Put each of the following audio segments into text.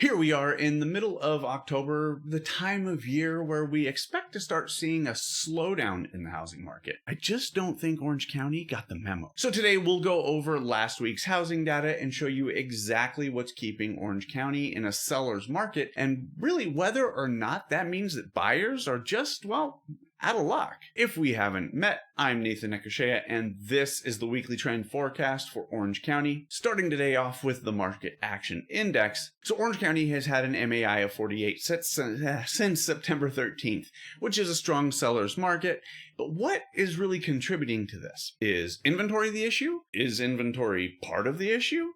Here we are in the middle of October, the time of year where we expect to start seeing a slowdown in the housing market. I just don't think Orange County got the memo. So today we'll go over last week's housing data and show you exactly what's keeping Orange County in a seller's market and really whether or not that means that buyers are just, well, out of luck. If we haven't met, I'm Nathan Nekoshea, and this is the weekly trend forecast for Orange County, starting today off with the Market Action Index. So Orange County has had an MAI of 48 since September 13th, which is a strong seller's market. But what is really contributing to this? Is inventory the issue? Is inventory part of the issue?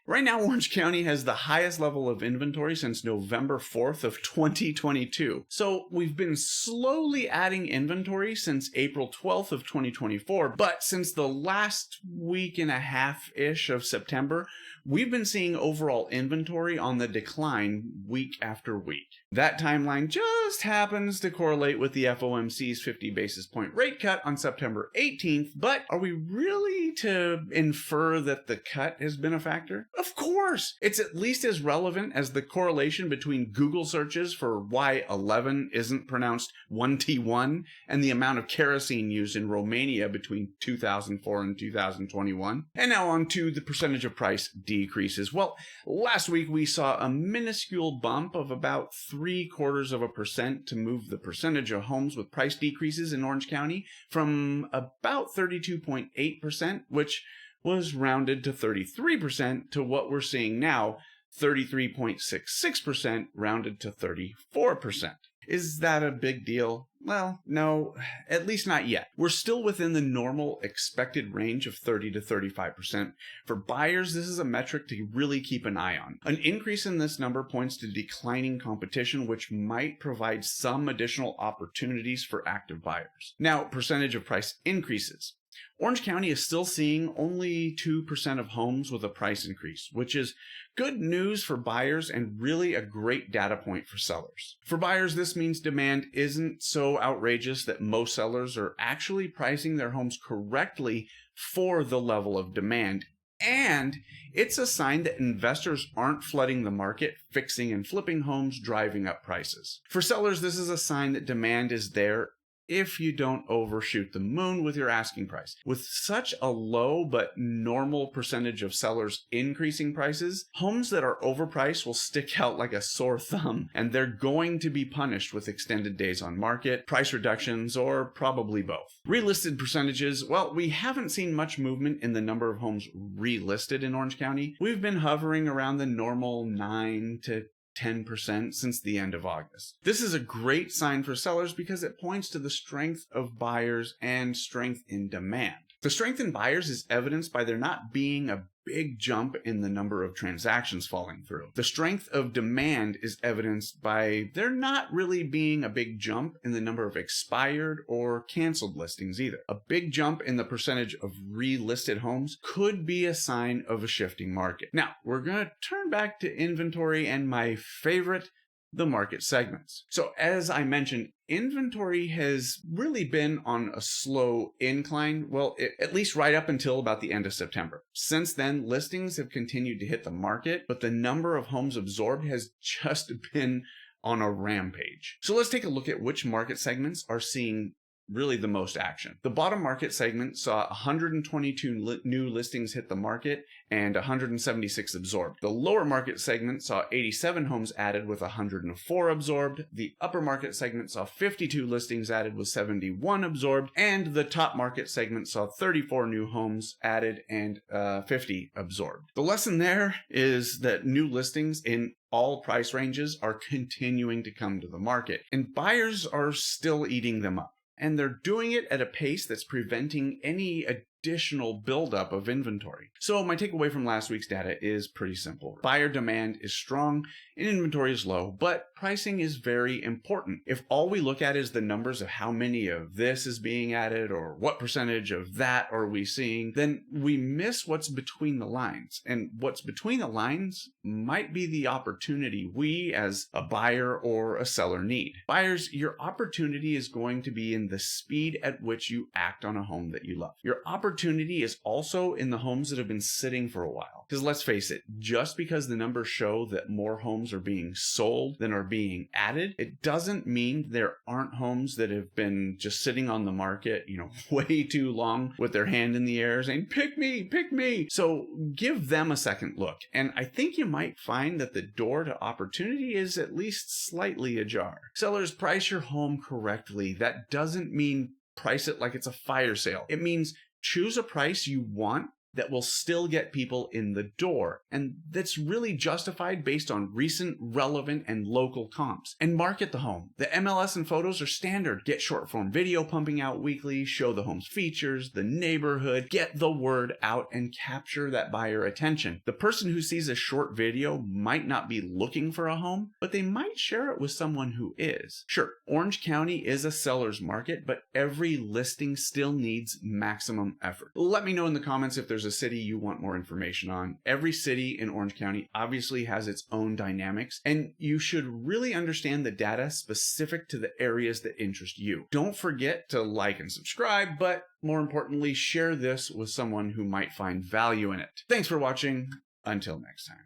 Right now, Orange County has the highest level of inventory since November 4th of 2022. So we've been slowly adding inventory since April 12th of 2024, but since the last week and a half-ish of September, we've been seeing overall inventory on the decline week after week. That timeline just happens to correlate with the FOMC's 50 basis point rate cut on September 18th, but are we really to infer that the cut has been a factor? Of course! It's at least as relevant as the correlation between Google searches for why 11 isn't pronounced 1T1 and the amount of kerosene used in Romania between 2004 and 2021. And now on to the percentage of price decreases. Well, last week we saw a minuscule bump of about 0.75% to move the percentage of homes with price decreases in Orange County from about 32.8%, which was rounded to 33%, to what we're seeing now, 33.66%, rounded to 34%. Is that a big deal? Well, no, at least not yet. We're still within the normal expected range of 30 to 35%. For buyers, this is a metric to really keep an eye on. An increase in this number points to declining competition, which might provide some additional opportunities for active buyers. Now, percentage of price increases. Orange County is still seeing only 2% of homes with a price increase, which is good news for buyers and really a great data point for sellers. For buyers, this means demand isn't so outrageous that most sellers are actually pricing their homes correctly for the level of demand. And it's a sign that investors aren't flooding the market, fixing and flipping homes, driving up prices. For sellers, this is a sign that demand is there if you don't overshoot the moon with your asking price. With such a low but normal percentage of sellers increasing prices, homes that are overpriced will stick out like a sore thumb, and they're going to be punished with extended days on market, price reductions, or probably both. Relisted percentages, well, we haven't seen much movement in the number of homes relisted in Orange County. We've been hovering around the normal 9 to 10% since the end of August. This is a great sign for sellers because it points to the strength of buyers and strength in demand. The strength in buyers is evidenced by there not being a big jump in the number of transactions falling through. The strength of demand is evidenced by there not really being a big jump in the number of expired or canceled listings either. A big jump in the percentage of relisted homes could be a sign of a shifting market. Now, we're going to turn back to inventory and my favorite, the market segments. So as I mentioned, inventory has really been on a slow incline, well, at least right up until about the end of September. Since then, listings have continued to hit the market, but the number of homes absorbed has just been on a rampage. So let's take a look at which market segments are seeing really the most action. The bottom market segment saw 122 new listings hit the market and 176 absorbed. The lower market segment saw 87 homes added with 104 absorbed. The upper market segment saw 52 listings added with 71 absorbed. And the top market segment saw 34 new homes added and 50 absorbed. The lesson there is that new listings in all price ranges are continuing to come to the market, and buyers are still eating them up. And they're doing it at a pace that's preventing any additional buildup of inventory. So my takeaway from last week's data is pretty simple. Buyer demand is strong and inventory is low, but pricing is very important. If all we look at is the numbers of how many of this is being added or what percentage of that are we seeing, then we miss what's between the lines. And what's between the lines might be the opportunity we as a buyer or a seller need. Buyers, your opportunity is going to be in the speed at which you act on a home that you love. Your opportunity opportunity is also in the homes that have been sitting for a while. Because let's face it, just because the numbers show that more homes are being sold than are being added, it doesn't mean there aren't homes that have been just sitting on the market, way too long with their hand in the air saying, pick me, pick me. So give them a second look. And I think you might find that the door to opportunity is at least slightly ajar. Sellers, price your home correctly. That doesn't mean price it like it's a fire sale. It means choose a price you want that will still get people in the door, and that's really justified based on recent, relevant, and local comps. And market the home. The MLS and photos are standard. Get short-form video pumping out weekly, show the home's features, the neighborhood, get the word out, and capture that buyer attention. The person who sees a short video might not be looking for a home, but they might share it with someone who is. Sure, Orange County is a seller's market, but every listing still needs maximum effort. Let me know in the comments if there's a city you want more information on. Every city in Orange County obviously has its own dynamics, and you should really understand the data specific to the areas that interest you. Don't forget to like and subscribe, but more importantly, share this with someone who might find value in it. Thanks for watching. Until next time.